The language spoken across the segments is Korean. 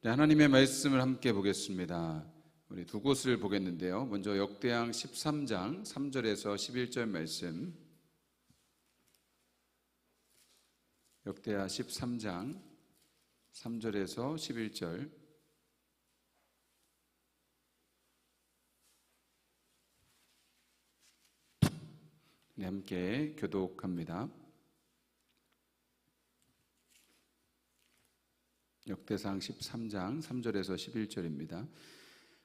네, 하나님의 말씀을 함께 보겠습니다. 우리 두 곳을 보겠는데요. 먼저 역대상 13장 3절에서 11절 말씀. 역대하 13장 3절에서 11절. 네, 함께 교독합니다. 역대상 13장 3절에서 11절입니다.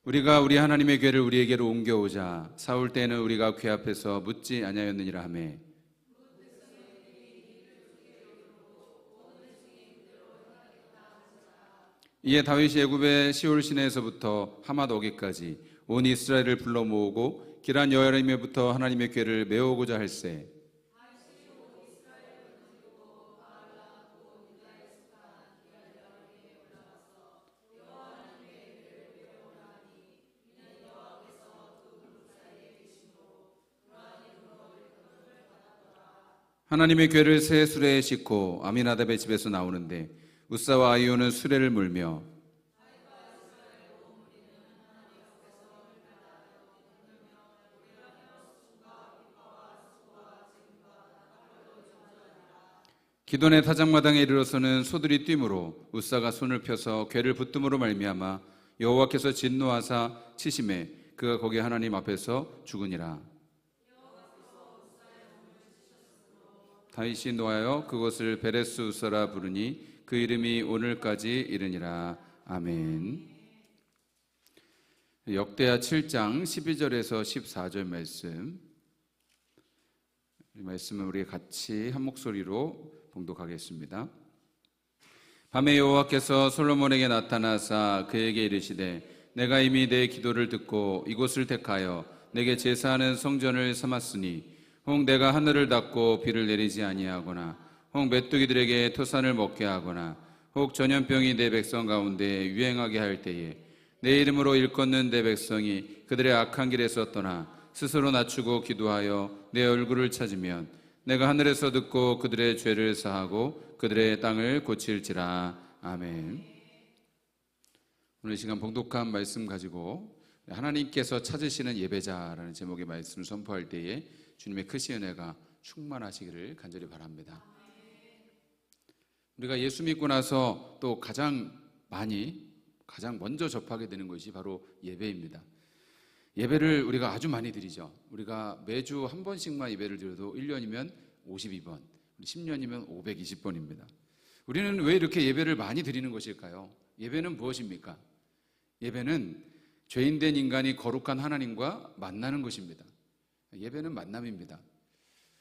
우리가 우리 하나님의 궤를 우리에게로 옮겨오자 사울 때에는 우리가 궤 앞에서 묻지 아니하였느니라 하매 이에 다윗이 애굽의 시올 시내에서부터 하맛 오기까지 온 이스라엘을 불러 모으고 기란 여아림에부터 하나님의 궤를 메어오고자 할세 하나님의 궤를 새 수레에 싣고 아미나답의 집에서 나오는데 우사와 아이오는 수레를 몰며 기돈의 타작마당에 이르러서는 소들이 뛰므로 우사가 손을 펴서 궤를 붙듦으로 말미암아 여호와께서 진노하사 치심에 그가 거기 하나님 앞에서 죽으니라. 다윗이 노하여 그것을 베레스 우사라 부르니 그 이름이 오늘까지 이르니라. 아멘. 역대하 7장 12절에서 14절 말씀. 이 말씀은 우리 같이 한 목소리로 봉독하겠습니다. 밤에 여호와께서 솔로몬에게 나타나사 그에게 이르시되 내가 이미 내 기도를 듣고 이곳을 택하여 내게 제사하는 성전을 삼았으니 혹 내가 하늘을 닫고 비를 내리지 아니하거나 혹 메뚜기들에게 토산을 먹게 하거나 혹 전염병이 내 백성 가운데 유행하게 할 때에 내 이름으로 일컫는 내 백성이 그들의 악한 길에서 떠나 스스로 낮추고 기도하여 내 얼굴을 찾으면 내가 하늘에서 듣고 그들의 죄를 사하고 그들의 땅을 고칠지라. 아멘. 오늘 이 시간 봉독한 말씀 가지고 하나님께서 찾으시는 예배자라는 제목의 말씀을 선포할 때에 주님의 크신 은혜가 충만하시기를 간절히 바랍니다. 우리가 예수 믿고 나서 또 가장 먼저 접하게 되는 것이 바로 예배입니다. 예배를 우리가 아주 많이 드리죠. 우리가 매주 한 번씩만 예배를 드려도 1년이면 52번, 10년이면 520번입니다. 우리는 왜 이렇게 예배를 많이 드리는 것일까요? 예배는 무엇입니까? 예배는 죄인된 인간이 거룩한 하나님과 만나는 것입니다. 예배는 만남입니다.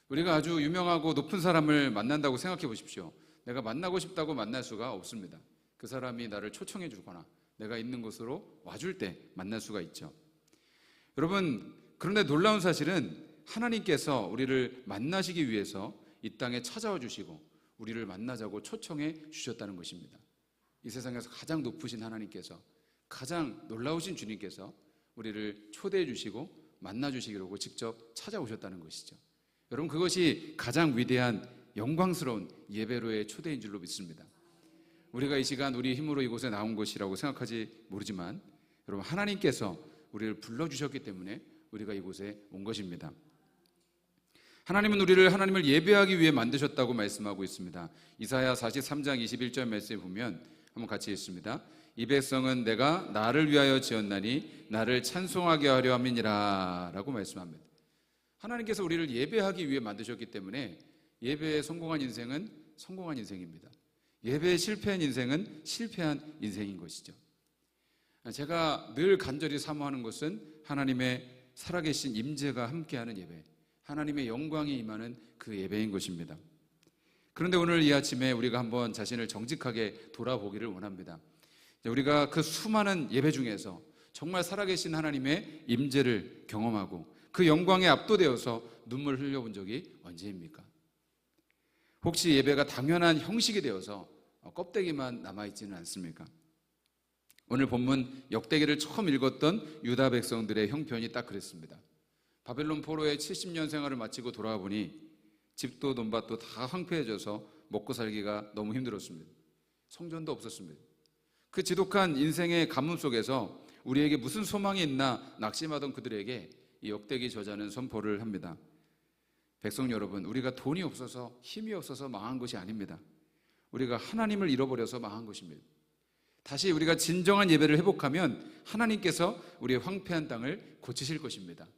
우리가 아주 유명하고 높은 사람을 만난다고 생각해 보십시오. 내가 만나고 싶다고 만날 수가 없습니다. 그 사람이 나를 초청해 주거나 내가 있는 곳으로 와줄 때 만날 수가 있죠. 여러분, 그런데 놀라운 사실은 하나님께서 우리를 만나시기 위해서 이 땅에 찾아와 주시고 우리를 만나자고 초청해 주셨다는 것입니다. 이 세상에서 가장 높으신 하나님께서, 가장 놀라우신 주님께서 우리를 초대해 주시고 만나 주시기로 직접 찾아오셨다는 것이죠. 여러분, 그것이 가장 위대한 영광스러운 예배로의 초대인 줄로 믿습니다. 우리가 이 시간 우리 힘으로 이곳에 나온 것이라고 생각하지 모르지만 여러분, 하나님께서 우리를 불러주셨기 때문에 우리가 이곳에 온 것입니다. 하나님은 우리를 하나님을 예배하기 위해 만드셨다고 말씀하고 있습니다. 이사야 43장 21절 말씀에 보면 한번 같이 읽습니다. 이 백성은 내가 나를 위하여 지었나니 나를 찬송하게 하려 함이니라 라고 말씀합니다. 하나님께서 우리를 예배하기 위해 만드셨기 때문에 예배에 성공한 인생은 성공한 인생입니다. 예배에 실패한 인생은 실패한 인생인 것이죠. 제가 늘 간절히 사모하는 것은 하나님의 살아계신 임재가 함께하는 예배, 하나님의 영광이 임하는 그 예배인 것입니다. 그런데 오늘 이 아침에 우리가 한번 자신을 정직하게 돌아보기를 원합니다. 우리가 그 수많은 예배 중에서 정말 살아계신 하나님의 임재를 경험하고 그 영광에 압도되어서 눈물 흘려본 적이 언제입니까? 혹시 예배가 당연한 형식이 되어서 껍데기만 남아있지는 않습니까? 오늘 본문 역대기를 처음 읽었던 유다 백성들의 형편이 딱 그랬습니다. 바벨론 포로의 70년 생활을 마치고 돌아와 보니 집도 논밭도 다 황폐해져서 먹고 살기가 너무 힘들었습니다. 성전도 없었습니다. 그 지독한 인생의 가뭄 속에서 우리에게 무슨 소망이 있나 낙심하던 그들에게 이 역대기 저자는 선포를 합니다. 백성 여러분, 우리가 돈이 없어서 힘이 없어서 망한 것이 아닙니다. 우리가 하나님을 잃어버려서 망한 것입니다. 다시 우리가 진정한 예배를 회복하면 하나님께서 우리의 황폐한 땅을 고치실 것입니다.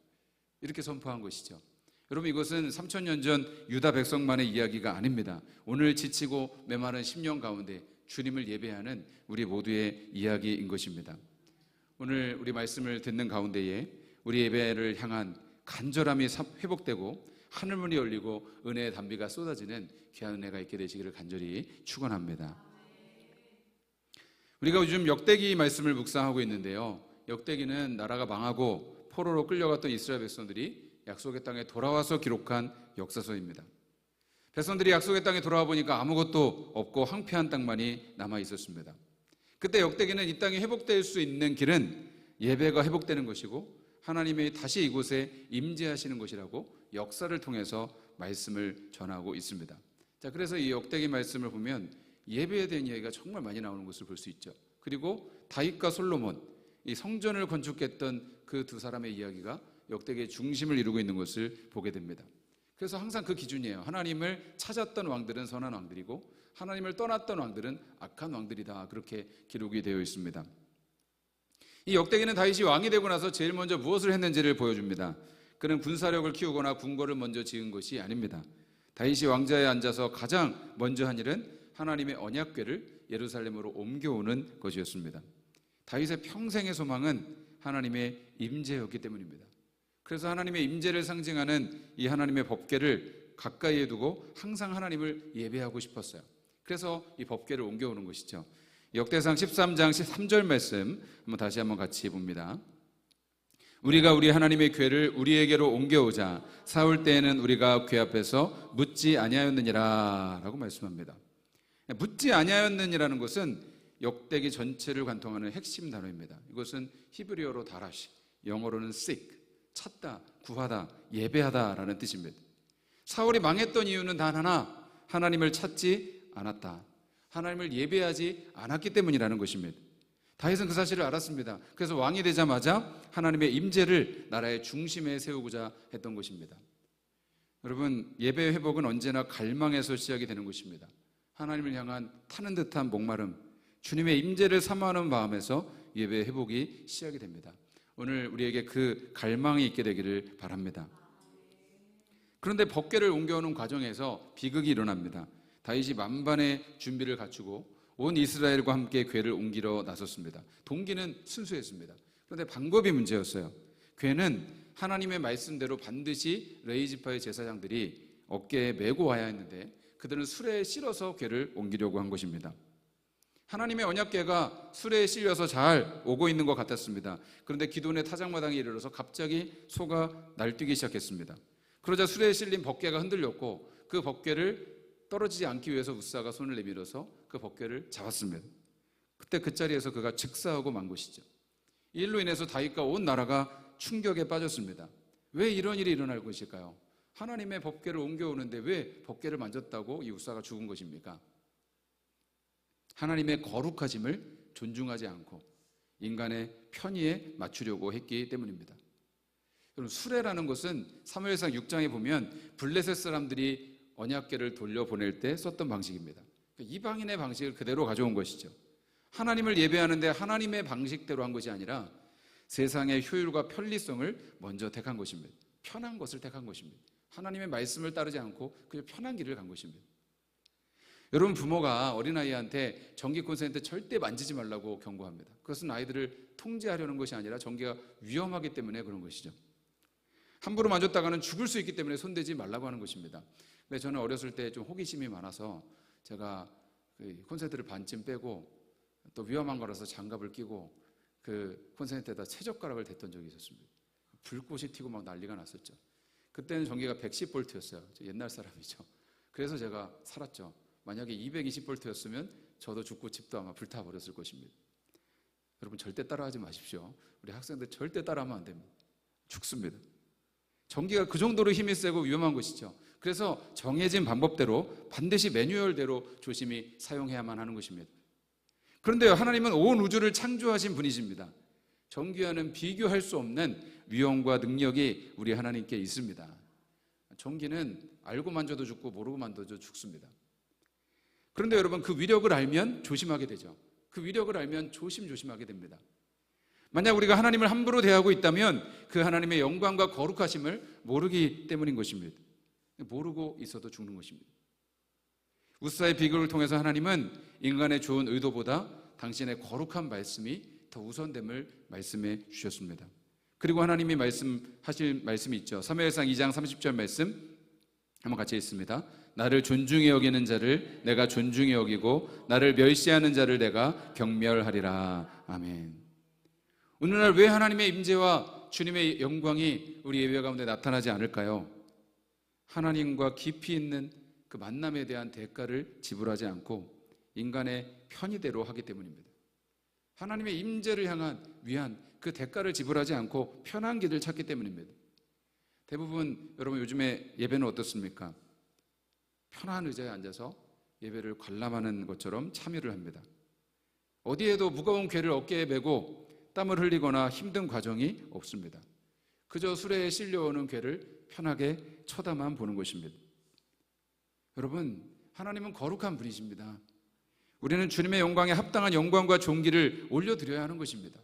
이렇게 선포한 것이죠. 여러분, 이것은 3000년 전 유다 백성만의 이야기가 아닙니다. 오늘 지치고 메마른 심령 가운데 주님을 예배하는 우리 모두의 이야기인 것입니다. 오늘 우리 말씀을 듣는 가운데에 우리 예배를 향한 간절함이 회복되고 하늘문이 열리고 은혜의 담비가 쏟아지는 귀한 은혜가 있게 되시기를 간절히 축원합니다. 우리가 요즘 역대기 말씀을 묵상하고 있는데요, 역대기는 나라가 망하고 포로로 끌려갔던 이스라엘 백성들이 약속의 땅에 돌아와서 기록한 역사서입니다. 백성들이 약속의 땅에 돌아와 보니까 아무것도 없고 황폐한 땅만이 남아 있었습니다. 그때 역대기는 이 땅이 회복될 수 있는 길은 예배가 회복되는 것이고 하나님이 다시 이곳에 임재하시는 것이라고 역사를 통해서 말씀을 전하고 있습니다. 자, 그래서 이 역대기 말씀을 보면 예배에 대한 이야기가 정말 많이 나오는 것을 볼 수 있죠. 그리고 다윗과 솔로몬, 이 성전을 건축했던 그 두 사람의 이야기가 역대기의 중심을 이루고 있는 것을 보게 됩니다. 그래서 항상 그 기준이에요. 하나님을 찾았던 왕들은 선한 왕들이고 하나님을 떠났던 왕들은 악한 왕들이다. 그렇게 기록이 되어 있습니다. 이 역대기는 다윗이 왕이 되고 나서 제일 먼저 무엇을 했는지를 보여줍니다. 그는 군사력을 키우거나 궁궐을 먼저 지은 것이 아닙니다. 다윗이 왕자에 앉아서 가장 먼저 한 일은 하나님의 언약궤를 예루살렘으로 옮겨오는 것이었습니다. 다윗의 평생의 소망은 하나님의 임재였기 때문입니다. 그래서 하나님의 임재를 상징하는 이 하나님의 법궤를 가까이에 두고 항상 하나님을 예배하고 싶었어요. 그래서 이 법궤를 옮겨오는 것이죠. 역대상 13장 13절 말씀 다시 한번 같이 봅니다. 우리가 우리 하나님의 궤를 우리에게로 옮겨오자 사울 때에는 우리가 궤 앞에서 묻지 아니하였느니라 라고 말씀합니다. 묻지 아니하였느니라는 것은 역대기 전체를 관통하는 핵심 단어입니다. 이것은 히브리어로 다라시, 영어로는 seek, 찾다, 구하다, 예배하다라는 뜻입니다. 사울이 망했던 이유는 단 하나, 하나님을 찾지 않았다. 하나님을 예배하지 않았기 때문이라는 것입니다. 다윗은 그 사실을 알았습니다. 그래서 왕이 되자마자 하나님의 임재를 나라의 중심에 세우고자 했던 것입니다. 여러분, 예배의 회복은 언제나 갈망에서 시작이 되는 것입니다. 하나님을 향한 타는 듯한 목마름, 주님의 임재를 사모하는 마음에서 예배의 회복이 시작이 됩니다. 오늘 우리에게 그 갈망이 있게 되기를 바랍니다. 그런데 법궤를 옮겨오는 과정에서 비극이 일어납니다. 다윗이 만반의 준비를 갖추고 온 이스라엘과 함께 궤를 옮기러 나섰습니다. 동기는 순수했습니다. 그런데 방법이 문제였어요. 궤는 하나님의 말씀대로 반드시 레위 지파의 제사장들이 어깨에 메고 와야 했는데 그들은 수레에 실어서 궤를 옮기려고 한 것입니다. 하나님의 언약궤가 수레에 실려서 잘 오고 있는 것 같았습니다. 그런데 기돈의 타작마당에 이르러서 갑자기 소가 날뛰기 시작했습니다. 그러자 수레에 실린 법궤가 흔들렸고 그 법궤를 떨어지지 않기 위해서 웃사가 손을 내밀어서 그 법궤를 잡았습니다. 그때 그 자리에서 그가 즉사하고 만 것이죠. 이 일로 인해서 다윗과 온 나라가 충격에 빠졌습니다. 왜 이런 일이 일어날 것일까요? 하나님의 법궤를 옮겨오는데 왜 법궤를 만졌다고 이 웃사가 죽은 것입니까? 하나님의 거룩하심을 존중하지 않고 인간의 편의에 맞추려고 했기 때문입니다. 여러분, 수레라는 것은 사무엘상 6장에 보면 블레셋 사람들이 언약궤를 돌려보낼 때 썼던 방식입니다. 이방인의 방식을 그대로 가져온 것이죠. 하나님을 예배하는데 하나님의 방식대로 한 것이 아니라 세상의 효율과 편리성을 먼저 택한 것입니다. 편한 것을 택한 것입니다. 하나님의 말씀을 따르지 않고 그냥 편한 길을 간 것입니다. 여러분, 부모가 어린아이한테 전기 콘센트 절대 만지지 말라고 경고합니다. 그것은 아이들을 통제하려는 것이 아니라 전기가 위험하기 때문에 그런 것이죠. 함부로 만졌다가는 죽을 수 있기 때문에 손대지 말라고 하는 것입니다. 근데 저는 어렸을 때 좀 호기심이 많아서 제가 그 콘센트를 반쯤 빼고 또 위험한 거라서 장갑을 끼고 그 콘센트에다 채젓가락을 댔던 적이 있었습니다. 불꽃이 튀고 막 난리가 났었죠. 그때는 전기가 110V였어요. 옛날 사람이죠. 그래서 제가 살았죠. 만약에 220V였으면 저도 죽고 집도 아마 불타버렸을 것입니다. 여러분, 절대 따라하지 마십시오. 우리 학생들 절대 따라하면 안 됩니다. 죽습니다. 전기가 그 정도로 힘이 세고 위험한 것이죠. 그래서 정해진 방법대로 반드시 매뉴얼대로 조심히 사용해야만 하는 것입니다. 그런데 하나님은 온 우주를 창조하신 분이십니다. 전기와는 비교할 수 없는 위엄과 능력이 우리 하나님께 있습니다. 전기는 알고 만져도 죽고 모르고 만져도 죽습니다. 그런데 여러분, 그 위력을 알면 조심하게 되죠. 그 위력을 알면 조심하게 됩니다. 만약 우리가 하나님을 함부로 대하고 있다면 그 하나님의 영광과 거룩하심을 모르기 때문인 것입니다. 모르고 있어도 죽는 것입니다. 우사의 비극을 통해서 하나님은 인간의 좋은 의도보다 당신의 거룩한 말씀이 더 우선됨을 말씀해 주셨습니다. 그리고 하나님이 말씀하실 말씀이 있죠. 사무엘상 2장 30절 말씀 한번 같이 읽습니다. 나를 존중히 여기는 자를 내가 존중히 여기고 나를 멸시하는 자를 내가 경멸하리라. 아멘. 오늘날 왜 하나님의 임재와 주님의 영광이 우리 예배 가운데 나타나지 않을까요? 하나님과 깊이 있는 그 만남에 대한 대가를 지불하지 않고 인간의 편의대로 하기 때문입니다. 하나님의 임재를 향한 위한 그 대가를 지불하지 않고 편한 길을 찾기 때문입니다. 대부분 여러분 요즘에 예배는 어떻습니까? 편한 의자에 앉아서 예배를 관람하는 것처럼 참여를 합니다. 어디에도 무거운 궤를 어깨에 메고 땀을 흘리거나 힘든 과정이 없습니다. 그저 수레에 실려오는 궤를 편하게 쳐다만 보는 것입니다. 여러분, 하나님은 거룩한 분이십니다. 우리는 주님의 영광에 합당한 영광과 존귀를 올려드려야 하는 것입니다.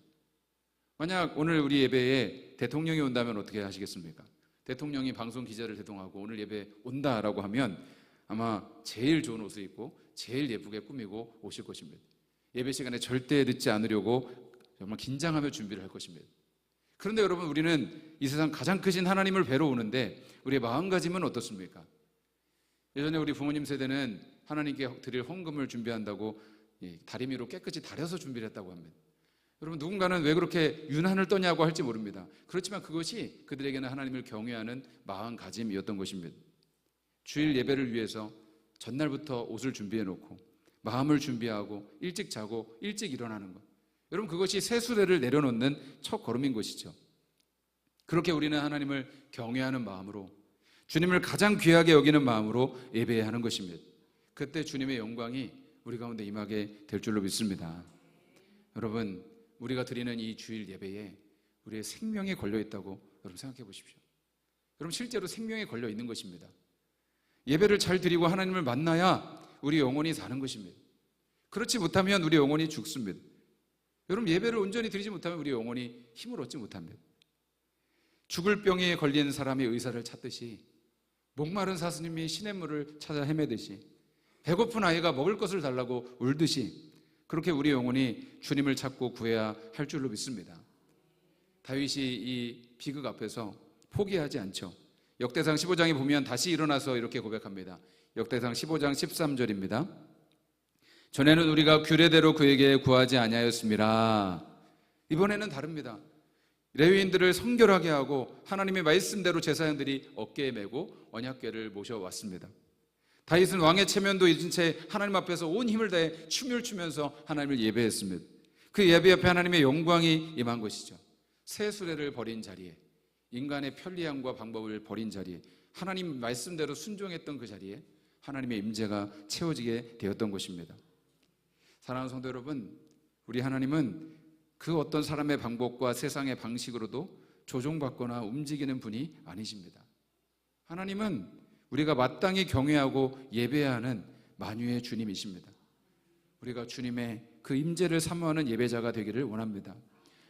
만약 오늘 우리 예배에 대통령이 온다면 어떻게 하시겠습니까? 대통령이 방송 기자를 대동하고 오늘 예배 온다라고 하면 아마 제일 좋은 옷을 입고 제일 예쁘게 꾸미고 오실 것입니다. 예배 시간에 절대 늦지 않으려고 정말 긴장하며 준비를 할 것입니다. 그런데 여러분, 우리는 이 세상 가장 크신 하나님을 뵈러 오는데 우리의 마음가짐은 어떻습니까? 예전에 우리 부모님 세대는 하나님께 드릴 헌금을 준비한다고 다리미로 깨끗이 다려서 준비를 했다고 합니다. 여러분, 누군가는 왜 그렇게 유난을 떠냐고 할지 모릅니다. 그렇지만 그것이 그들에게는 하나님을 경외하는 마음가짐이었던 것입니다. 주일 예배를 위해서 전날부터 옷을 준비해 놓고 마음을 준비하고 일찍 자고 일찍 일어나는 것, 여러분, 그것이 세수레를 내려놓는 첫 걸음인 것이죠. 그렇게 우리는 하나님을 경외하는 마음으로, 주님을 가장 귀하게 여기는 마음으로 예배해야 하는 것입니다. 그때 주님의 영광이 우리 가운데 임하게 될 줄로 믿습니다. 여러분, 우리가 드리는 이 주일 예배에 우리의 생명이 걸려 있다고 여러분 생각해 보십시오. 여러분, 실제로 생명이 걸려 있는 것입니다. 예배를 잘 드리고 하나님을 만나야 우리 영혼이 사는 것입니다. 그렇지 못하면 우리 영혼이 죽습니다. 여러분, 예배를 온전히 드리지 못하면 우리 영혼이 힘을 얻지 못합니다. 죽을 병에 걸린 사람이 의사를 찾듯이, 목마른 사슴이 시냇물을 찾아 헤매듯이, 배고픈 아이가 먹을 것을 달라고 울듯이, 그렇게 우리 영혼이 주님을 찾고 구해야 할 줄로 믿습니다. 다윗이 이 비극 앞에서 포기하지 않죠. 역대상 15장에 보면 다시 일어나서 이렇게 고백합니다. 역대상 15장 13절입니다. 전에는 우리가 규례대로 그에게 구하지 아니하였음이라. 이번에는 다릅니다. 레위인들을 성결하게 하고 하나님의 말씀대로 제사장들이 어깨에 메고 언약궤를 모셔왔습니다. 다윗은 왕의 체면도 잊은 채 하나님 앞에서 온 힘을 다해 춤을 추면서 하나님을 예배했습니다. 그 예배 옆에 하나님의 영광이 임한 것이죠. 새 수레를 버린 자리에, 인간의 편리함과 방법을 버린 자리에, 하나님 말씀대로 순종했던 그 자리에 하나님의 임재가 채워지게 되었던 것입니다. 사랑하는 성도 여러분, 우리 하나님은 그 어떤 사람의 방법과 세상의 방식으로도 조종받거나 움직이는 분이 아니십니다. 하나님은 우리가 마땅히 경외하고 예배해야 하는 만유의 주님이십니다. 우리가 주님의 그 임재를 사모하는 예배자가 되기를 원합니다.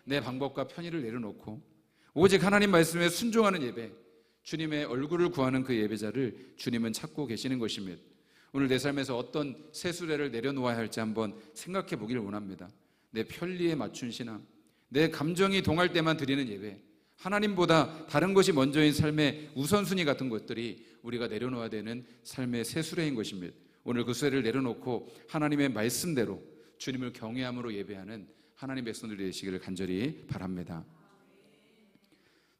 내 방법과 편의를 내려놓고 오직 하나님 말씀에 순종하는 예배, 주님의 얼굴을 구하는 그 예배자를 주님은 찾고 계시는 것입니다. 오늘 내 삶에서 어떤 새 수레를 내려놓아야 할지 한번 생각해 보기를 원합니다. 내 편리에 맞춘 신앙, 내 감정이 동할 때만 드리는 예배, 하나님보다 다른 것이 먼저인 삶의 우선순위 같은 것들이 우리가 내려놓아야 되는 삶의 새 수레인 것입니다. 오늘 그 수레를 내려놓고 하나님의 말씀대로 주님을 경외함으로 예배하는 하나님의 백성들이 되시기를 간절히 바랍니다.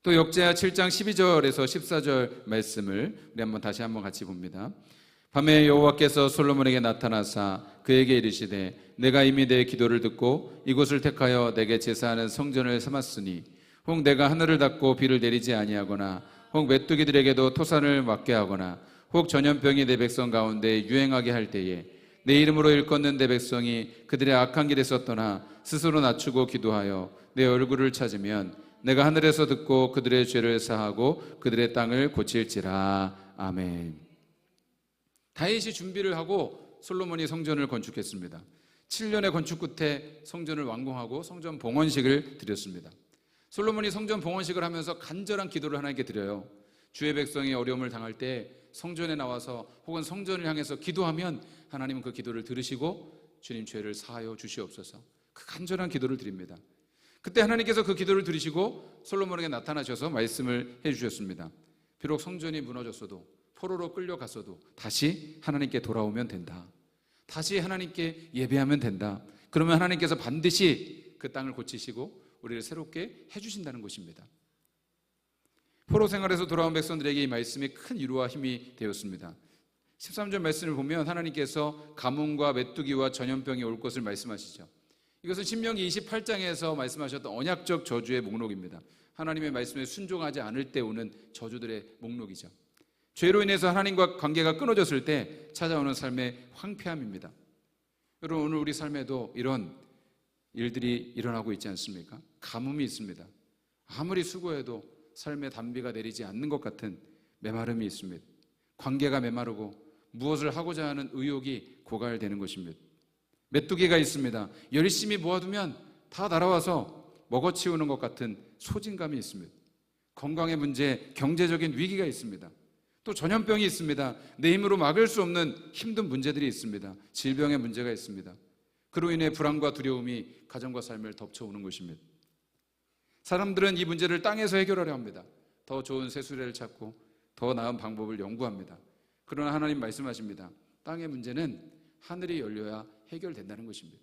또 역대하 7장 12절에서 14절 말씀을 우리 한번 다시 한번 같이 봅니다. 밤에 여호와께서 솔로몬에게 나타나사 그에게 이르시되 내가 이미 내 기도를 듣고 이곳을 택하여 내게 제사하는 성전을 삼았으니 혹 내가 하늘을 닫고 비를 내리지 아니하거나 혹 메뚜기들에게도 토산을 맞게 하거나 혹 전염병이 내 백성 가운데 유행하게 할 때에 내 이름으로 일컫는 내 백성이 그들의 악한 길에서 떠나 스스로 낮추고 기도하여 내 얼굴을 찾으면 내가 하늘에서 듣고 그들의 죄를 사하고 그들의 땅을 고칠지라. 아멘. 다윗이 준비를 하고 솔로몬이 성전을 건축했습니다. 7년의 건축 끝에 성전을 완공하고 성전 봉헌식을 드렸습니다. 솔로몬이 성전 봉헌식을 하면서 간절한 기도를 하나님께 드려요. 주의 백성이 어려움을 당할 때 성전에 나와서 혹은 성전을 향해서 기도하면 하나님은 그 기도를 들으시고 주님 죄를 사하여 주시옵소서. 그 간절한 기도를 드립니다. 그때 하나님께서 그 기도를 들으시고 솔로몬에게 나타나셔서 말씀을 해주셨습니다. 비록 성전이 무너졌어도 포로로 끌려갔어도 다시 하나님께 돌아오면 된다. 다시 하나님께 예배하면 된다. 그러면 하나님께서 반드시 그 땅을 고치시고 우리를 새롭게 해주신다는 것입니다. 포로 생활에서 돌아온 백성들에게 이 말씀이 큰 위로와 힘이 되었습니다. 13절 말씀을 보면 하나님께서 가뭄과 메뚜기와 전염병이 올 것을 말씀하시죠. 이것은 신명기 28장에서 말씀하셨던 언약적 저주의 목록입니다. 하나님의 말씀에 순종하지 않을 때 오는 저주들의 목록이죠. 죄로 인해서 하나님과 관계가 끊어졌을 때 찾아오는 삶의 황폐함입니다. 여러분, 오늘 우리 삶에도 이런 일들이 일어나고 있지 않습니까? 가뭄이 있습니다. 아무리 수고해도 삶의 단비가 내리지 않는 것 같은 메마름이 있습니다. 관계가 메마르고 무엇을 하고자 하는 의욕이 고갈되는 것입니다. 메뚜기가 있습니다. 열심히 모아두면 다 날아와서 먹어치우는 것 같은 소진감이 있습니다. 건강의 문제, 경제적인 위기가 있습니다. 또 전염병이 있습니다. 내 힘으로 막을 수 없는 힘든 문제들이 있습니다. 질병의 문제가 있습니다. 그로 인해 불안과 두려움이 가정과 삶을 덮쳐오는 것입니다. 사람들은 이 문제를 땅에서 해결하려 합니다. 더 좋은 세수례를 찾고 더 나은 방법을 연구합니다. 그러나 하나님 말씀하십니다. 땅의 문제는 하늘이 열려야 해결된다는 것입니다.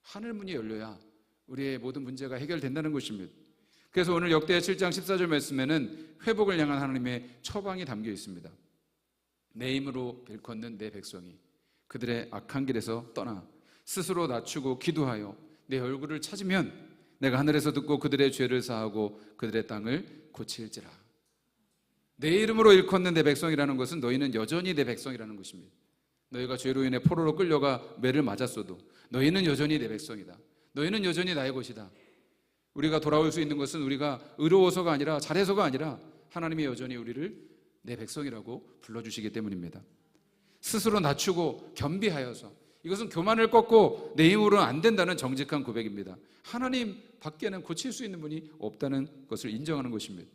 하늘문이 열려야 우리의 모든 문제가 해결된다는 것입니다. 그래서 오늘 역대하 7장 14절 말씀에는 회복을 향한 하나님의 처방이 담겨 있습니다. 내 힘으로 일컫는 내 백성이 그들의 악한 길에서 떠나 스스로 낮추고 기도하여 내 얼굴을 찾으면 내가 하늘에서 듣고 그들의 죄를 사하고 그들의 땅을 고칠지라. 내 이름으로 일컫는 내 백성이라는 것은 너희는 여전히 내 백성이라는 것입니다. 너희가 죄로 인해 포로로 끌려가 매를 맞았어도 너희는 여전히 내 백성이다. 너희는 여전히 나의 것이다. 우리가 돌아올 수 있는 것은 우리가 의로워서가 아니라 잘해서가 아니라 하나님이 여전히 우리를 내 백성이라고 불러주시기 때문입니다. 스스로 낮추고 겸비하여서, 이것은 교만을 꺾고 내 힘으로는 안 된다는 정직한 고백입니다. 하나님 밖에는 고칠 수 있는 분이 없다는 것을 인정하는 것입니다.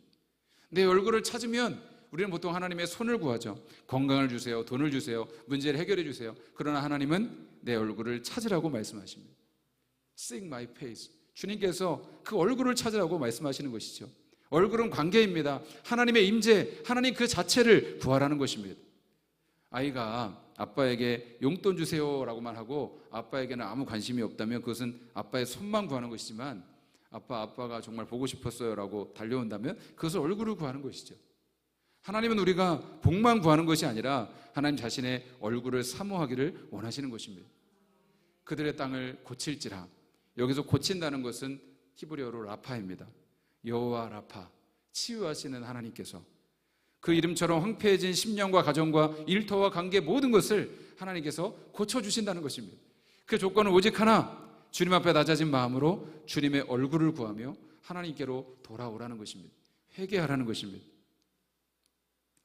내 얼굴을 찾으면 우리는 보통 하나님의 손을 구하죠. 건강을 주세요, 돈을 주세요, 문제를 해결해 주세요. 그러나 하나님은 내 얼굴을 찾으라고 말씀하십니다. Seek my face. 주님께서 그 얼굴을 찾으라고 말씀하시는 것이죠. 얼굴은 관계입니다. 하나님의 임재, 하나님 그 자체를 구하라는 것입니다. 아이가 아빠에게 용돈 주세요라고만 하고 아빠에게는 아무 관심이 없다면 그것은 아빠의 손만 구하는 것이지만 아빠가 정말 보고 싶었어요라고 달려온다면 그것은 얼굴을 구하는 것이죠. 하나님은 우리가 복만 구하는 것이 아니라 하나님 자신의 얼굴을 사모하기를 원하시는 것입니다. 그들의 땅을 고칠지라. 여기서 고친다는 것은 히브리어로 라파입니다. 여호와 라파, 치유하시는 하나님께서 그 이름처럼 황폐해진 심령과 가정과 일터와 관계 모든 것을 하나님께서 고쳐주신다는 것입니다. 그 조건은 오직 하나, 주님 앞에 낮아진 마음으로 주님의 얼굴을 구하며 하나님께로 돌아오라는 것입니다. 회개하라는 것입니다.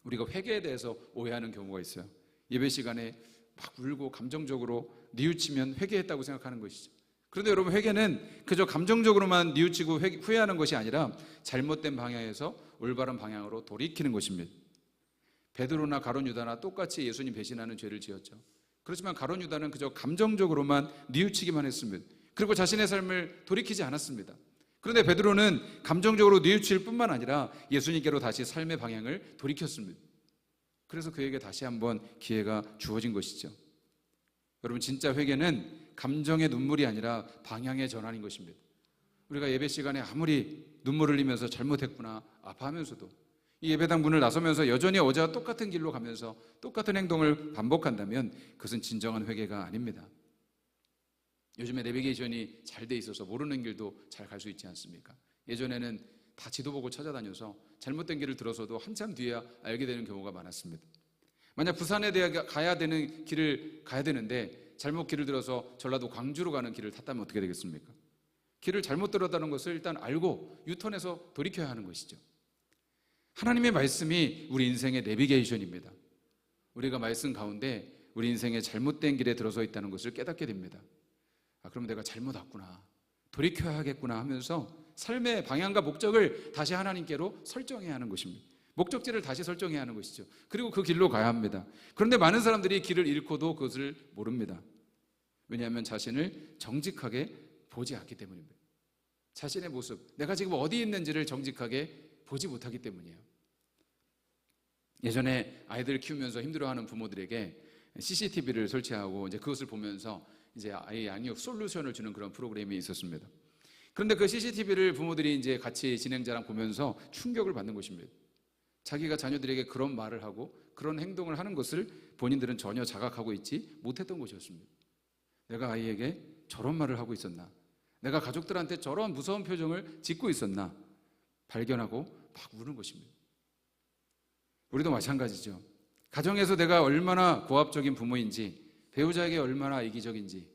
우리가 회개에 대해서 오해하는 경우가 있어요. 예배 시간에 막 울고 감정적으로 뉘우치면 회개했다고 생각하는 것이죠. 그런데 여러분, 회개는 그저 감정적으로만 뉘우치고 후회하는 것이 아니라 잘못된 방향에서 올바른 방향으로 돌이키는 것입니다. 베드로나 가룟 유다나 똑같이 예수님 배신하는 죄를 지었죠. 그렇지만 가룟 유다는 그저 감정적으로만 뉘우치기만 했습니다. 그리고 자신의 삶을 돌이키지 않았습니다. 그런데 베드로는 감정적으로 뉘우칠 뿐만 아니라 예수님께로 다시 삶의 방향을 돌이켰습니다. 그래서 그에게 다시 한번 기회가 주어진 것이죠. 여러분, 진짜 회개는 감정의 눈물이 아니라 방향의 전환인 것입니다. 우리가 예배 시간에 아무리 눈물을 흘리면서 잘못했구나 아파하면서도 이 예배당 문을 나서면서 여전히 어제와 똑같은 길로 가면서 똑같은 행동을 반복한다면 그것은 진정한 회개가 아닙니다. 요즘에 내비게이션이 잘 돼 있어서 모르는 길도 잘 갈 수 있지 않습니까? 예전에는 다 지도 보고 찾아다녀서 잘못된 길을 들어서도 한참 뒤에야 알게 되는 경우가 많았습니다. 만약 부산에 가야 되는 길을 가야 되는데 잘못 길을 들어서 전라도 광주로 가는 길을 탔다면 어떻게 되겠습니까? 길을 잘못 들었다는 것을 일단 알고 유턴해서 돌이켜야 하는 것이죠. 하나님의 말씀이 우리 인생의 내비게이션입니다. 우리가 말씀 가운데 우리 인생의 잘못된 길에 들어서 있다는 것을 깨닫게 됩니다. 그럼 내가 잘못 왔구나, 돌이켜야 하겠구나 하면서 삶의 방향과 목적을 다시 하나님께로 설정해야 하는 것입니다. 목적지를 다시 설정해야 하는 것이죠. 그리고 그 길로 가야 합니다. 그런데 많은 사람들이 길을 잃고도 그것을 모릅니다. 왜냐하면 자신을 정직하게 보지 않기 때문입니다. 자신의 모습, 내가 지금 어디 있는지를 정직하게 보지 못하기 때문이에요. 예전에 아이들 키우면서 힘들어하는 부모들에게 CCTV를 설치하고 이제 그것을 보면서 이제 아이 양육 솔루션을 주는 그런 프로그램이 있었습니다. 그런데 그 CCTV를 부모들이 이제 같이 진행자랑 보면서 충격을 받는 것입니다. 자기가 자녀들에게 그런 말을 하고 그런 행동을 하는 것을 본인들은 전혀 자각하고 있지 못했던 것이었습니다. 내가 아이에게 저런 말을 하고 있었나? 내가 가족들한테 저런 무서운 표정을 짓고 있었나? 발견하고 막 우는 것입니다. 우리도 마찬가지죠. 가정에서 내가 얼마나 고압적인 부모인지, 배우자에게 얼마나 이기적인지,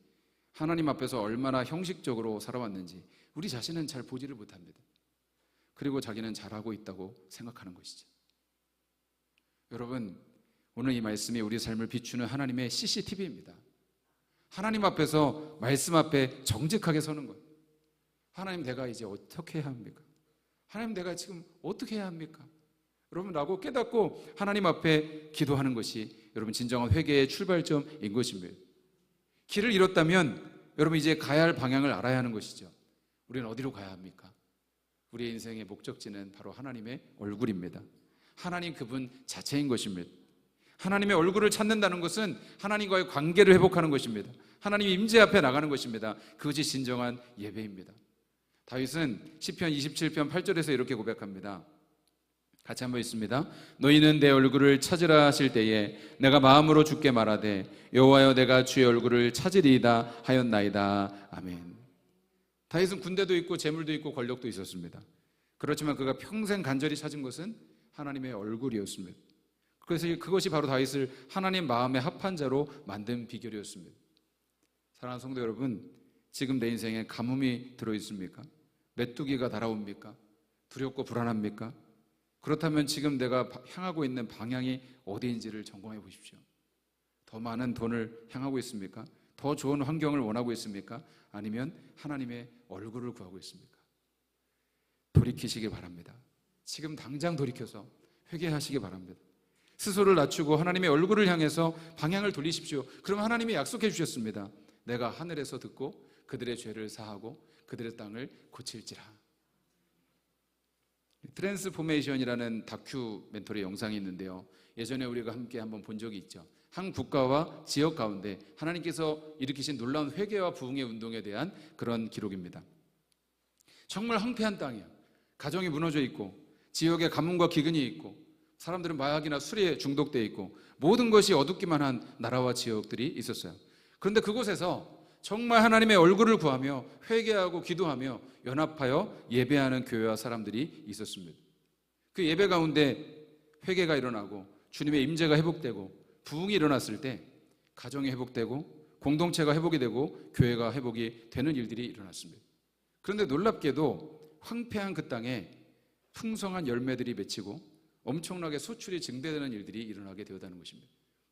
하나님 앞에서 얼마나 형식적으로 살아왔는지 우리 자신은 잘 보지를 못합니다. 그리고 자기는 잘하고 있다고 생각하는 것이죠. 여러분, 오늘 이 말씀이 우리 삶을 비추는 하나님의 CCTV입니다. 하나님 앞에서 말씀 앞에 정직하게 서는 것. 하나님, 내가 이제 어떻게 해야 합니까? 하나님, 내가 지금 어떻게 해야 합니까? 여러분, 라고 깨닫고 하나님 앞에 기도하는 것이 여러분 진정한 회개의 출발점인 것입니다. 길을 잃었다면 여러분 이제 가야 할 방향을 알아야 하는 것이죠. 우리는 어디로 가야 합니까? 우리의 인생의 목적지는 바로 하나님의 얼굴입니다. 하나님 그분 자체인 것입니다. 하나님의 얼굴을 찾는다는 것은 하나님과의 관계를 회복하는 것입니다. 하나님의 임재 앞에 나가는 것입니다. 그것이 진정한 예배입니다. 다윗은 시편 27편 8절에서 이렇게 고백합니다. 같이 한번 읽습니다. 너희는 내 얼굴을 찾으라 하실 때에 내가 마음으로 주께 말하되 여호와여 내가 주의 얼굴을 찾으리이다 하였나이다. 아멘. 다윗은 군대도 있고 재물도 있고 권력도 있었습니다. 그렇지만 그가 평생 간절히 찾은 것은 하나님의 얼굴이었습니다. 그래서 그것이 바로 다윗을 하나님 마음에 합한 자로 만든 비결이었습니다. 사랑하는 성도 여러분, 지금 내 인생에 가뭄이 들어있습니까? 메뚜기가 달아옵니까? 두렵고 불안합니까? 그렇다면 지금 내가 향하고 있는 방향이 어디인지를 점검해 보십시오. 더 많은 돈을 향하고 있습니까? 더 좋은 환경을 원하고 있습니까? 아니면 하나님의 얼굴을 구하고 있습니까? 돌이키시기 바랍니다. 지금 당장 돌이켜서 회개하시기 바랍니다. 스스로를 낮추고 하나님의 얼굴을 향해서 방향을 돌리십시오. 그러면 하나님이 약속해 주셨습니다. 내가 하늘에서 듣고 그들의 죄를 사하고 그들의 땅을 고칠지라. 트랜스포메이션이라는 다큐멘터리 영상이 있는데요, 예전에 우리가 함께 한번 본 적이 있죠. 한 국가와 지역 가운데 하나님께서 일으키신 놀라운 회개와 부흥의 운동에 대한 그런 기록입니다. 정말 황폐한 땅이에요. 가정이 무너져 있고 지역에 가뭄과 기근이 있고 사람들은 마약이나 술에 중독되어 있고 모든 것이 어둡기만 한 나라와 지역들이 있었어요. 그런데 그곳에서 정말 하나님의 얼굴을 구하며 회개하고 기도하며 연합하여 예배하는 교회와 사람들이 있었습니다. 그 예배 가운데 회개가 일어나고 주님의 임재가 회복되고 부흥이 일어났을 때 가정이 회복되고 공동체가 회복이 되고 교회가 회복이 되는 일들이 일어났습니다. 그런데 놀랍게도 황폐한 그 땅에 풍성한 열매들이 맺히고 엄청나게 소출이 증대되는 일들이 일어나게 되었다는 것입니다.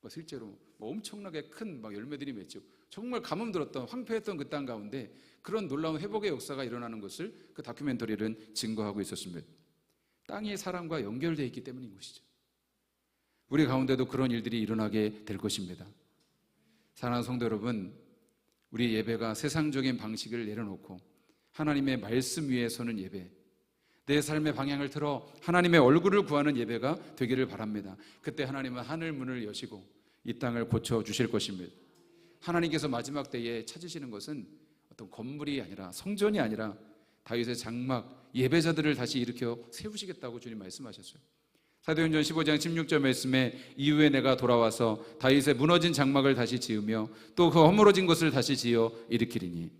실제로 엄청나게 큰 열매들이 맺히고 정말 가뭄 들었던 황폐했던 그 땅 가운데 그런 놀라운 회복의 역사가 일어나는 것을 그 다큐멘터리는 증거하고 있었습니다. 땅이 사람과 연결되어 있기 때문인 것이죠. 우리 가운데도 그런 일들이 일어나게 될 것입니다. 사랑하는 성도 여러분, 우리 예배가 세상적인 방식을 내려놓고 하나님의 말씀 위에 서는 예배, 내 삶의 방향을 틀어 하나님의 얼굴을 구하는 예배가 되기를 바랍니다. 그때 하나님은 하늘 문을 여시고 이 땅을 고쳐주실 것입니다. 하나님께서 마지막 때에 찾으시는 것은 어떤 건물이 아니라, 성전이 아니라 다윗의 장막, 예배자들을 다시 일으켜 세우시겠다고 주님 말씀하셨어요. 사도행전 15장 16절 말씀에 이후에 내가 돌아와서 다윗의 무너진 장막을 다시 지으며 또 그 허물어진 것을 다시 지어 일으키리니,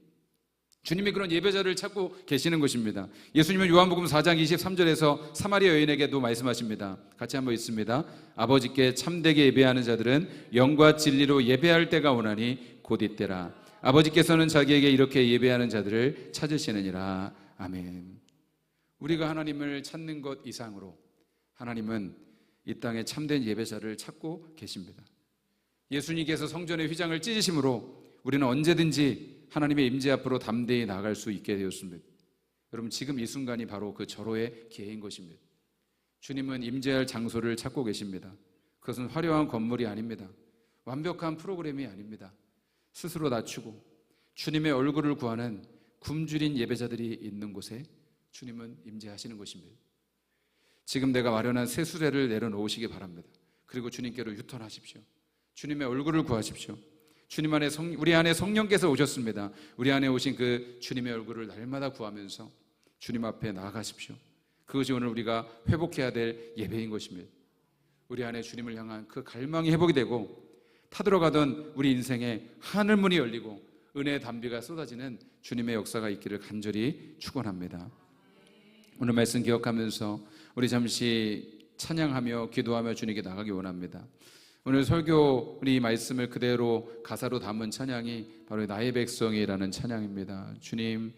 주님이 그런 예배자를 찾고 계시는 것입니다. 예수님은 요한복음 4장 23절에서 사마리아 여인에게도 말씀하십니다. 같이 한번 읽습니다. 아버지께 참되게 예배하는 자들은 영과 진리로 예배할 때가 오나니 곧 이때라. 아버지께서는 자기에게 이렇게 예배하는 자들을 찾으시느니라. 아멘. 우리가 하나님을 찾는 것 이상으로 하나님은 이 땅에 참된 예배자를 찾고 계십니다. 예수님께서 성전의 휘장을 찢으심으로 우리는 언제든지 하나님의 임재 앞으로 담대히 나아갈 수 있게 되었습니다. 여러분, 지금 이 순간이 바로 그 절호의 기회인 것입니다. 주님은 임재할 장소를 찾고 계십니다. 그것은 화려한 건물이 아닙니다. 완벽한 프로그램이 아닙니다. 스스로 낮추고 주님의 얼굴을 구하는 굶주린 예배자들이 있는 곳에 주님은 임재하시는 것입니다. 지금 내가 마련한 새 수레를 내려놓으시기 바랍니다. 그리고 주님께로 유턴하십시오. 주님의 얼굴을 구하십시오. 주님 안에 우리 안에 성령께서 오셨습니다. 우리 안에 오신 그 주님의 얼굴을 날마다 구하면서 주님 앞에 나아가십시오. 그것이 오늘 우리가 회복해야 될 예배인 것입니다. 우리 안에 주님을 향한 그 갈망이 회복이 되고 타들어가던 우리 인생에 하늘문이 열리고 은혜의 담비가 쏟아지는 주님의 역사가 있기를 간절히 축원합니다. 오늘 말씀 기억하면서 우리 잠시 찬양하며 기도하며 주님께 나가기 원합니다. 오늘 설교 우리 말씀을 그대로 가사로 담은 찬양이 바로 나의 백성이라는 찬양입니다. 주님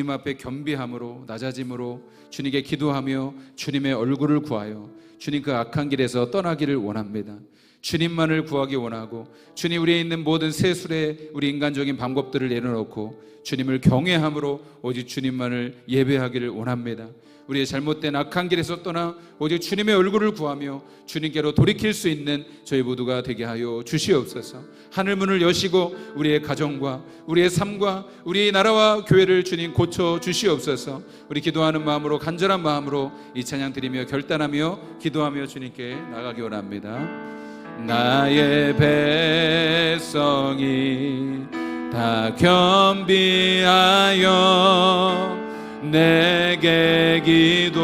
앞에 겸비함으로 낮아짐으로 주님께 기도하며 주님의 얼굴을 구하여 주님 그 악한 길에서 떠나기를 원합니다. 주님만을 구하기 원하고 주님 우리에 있는 모든 세술에 우리 인간적인 방법들을 내려놓고 주님을 경외함으로 오직 주님만을 예배하기를 원합니다. 우리의 잘못된 악한 길에서 떠나 오직 주님의 얼굴을 구하며 주님께로 돌이킬 수 있는 저희 모두가 되게 하여 주시옵소서. 하늘문을 여시고 우리의 가정과 우리의 삶과 우리의 나라와 교회를 주님 고쳐 주시옵소서. 우리 기도하는 마음으로 간절한 마음으로 이 찬양 드리며 결단하며 기도하며 주님께 나가기 원합니다. 나의 백성이 다 겸비하여 내게 기도하며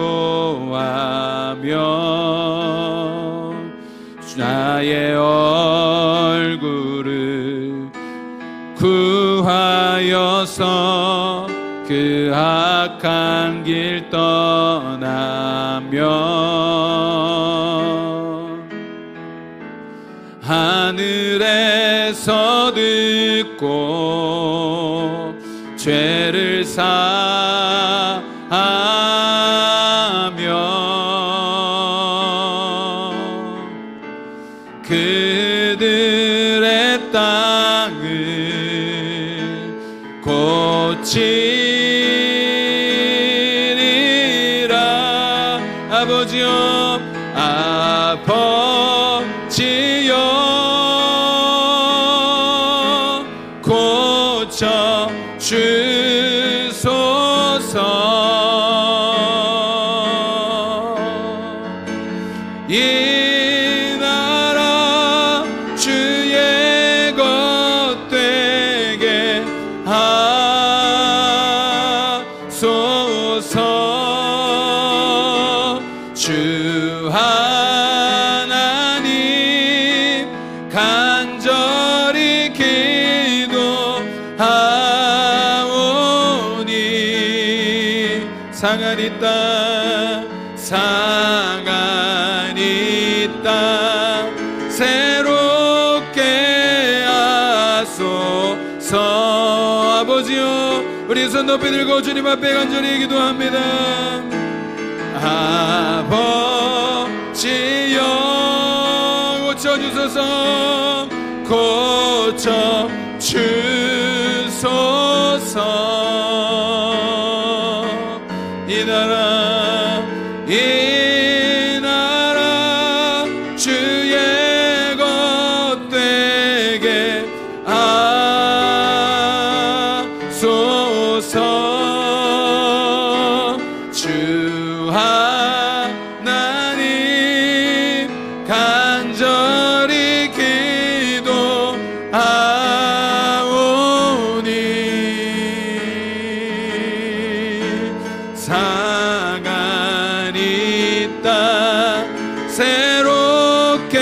나의 얼굴을 구하여서 그 악한 길 떠나며 하늘에서 듣고 죄를 사하며 그들의 땅을 고치리라. 아버지여 고쳐 주소서. 이 나라 주의 것 되게 하소서. 주 하나님 간절히 기도하오니 상하니 땅 새롭게 하소서. 아버지여 우리 손 높이 들고 주님 앞에 간절히 기도합니다. 아버지여 고쳐주소서. 고쳐주소서. 이 나라 주의 것 되게 하소서. 주 하나님 간절히 기도하오니 상하니 땅 새롭게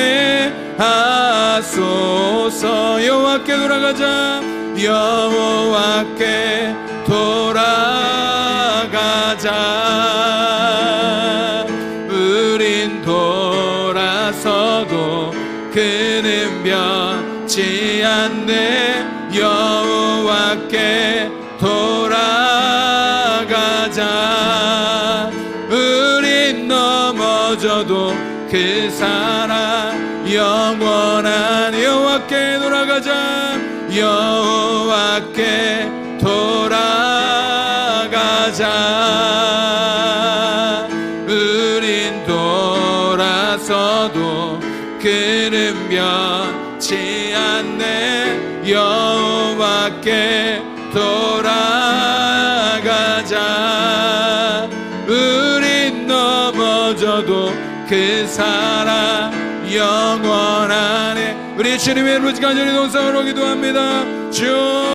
하소서. 여호와께 돌아가자. 여호와께 돌아가자. 우린 돌아서도 그는 변치 않네. 여호와께 돌아가자. 우린 넘어져도 그 사랑 영원한 여호와께 돌아가자. 여호와께 돌아가자. 우린 돌아서도 그는 변치 않네. 여호와께 돌아가자. 우린 넘어져도 그 사랑 영원하네. 우리 주님의 루지간절히 동성으로 기도합니다. 주